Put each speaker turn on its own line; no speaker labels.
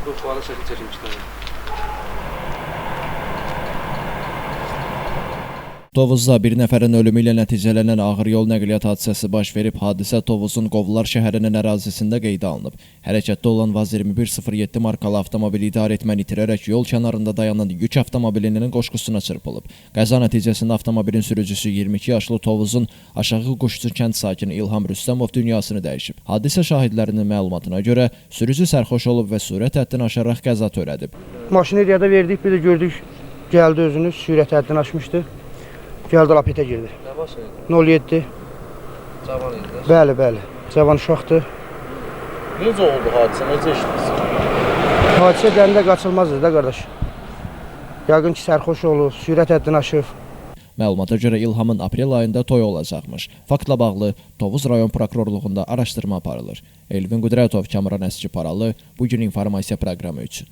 Ruhları çəkmişlər.
Tovuzda bir nəfərin ölümü ilə nəticələnən ağır yol nəqliyyat hadisəsi baş verib. Hadisə Tovuzun Qovlar şəhərinin ərazisində qeydə alınıb. Hərəkətdə olan VAZ 2107 markalı avtomobili idarə etməni itirərək yol kənarında dayanan yük avtomobilinin qoşqusuna çırpılıb. Qəza nəticəsində avtomobilin sürücüsü 22 yaşlı Tovuzun Aşağı Quşçu kənd sakini İlham Rüstəmov dünyasını dəyişib. Hadisə şahidlərinin məlumatına görə sürücü sərxoş olub və sürət həddini aşaraq qəza törədib.
Maşını riyada verdik, bir də gördük, gəldi özünü, sürət həddini aşmışdı. Gəldi lapetə girdi.
Nə başı idi?
07.
Cavan idi.
Bəli, cavan uşaqdır.
Necə oldu hadisə? Necə işlədi?
Hadisə dərində qaçılmazdı da qardaş. Yəqin ki, sərxoş olub, sürət həddini aşıb.
Məlumata görə İlhamın aprel ayında toyu olacaqmış. Faktla bağlı Tovuz rayon prokurorluğunda araşdırma aparılır. Elvin Qudrətov, Kamran Əski Paralı, bugün informasiya proqramı üçün.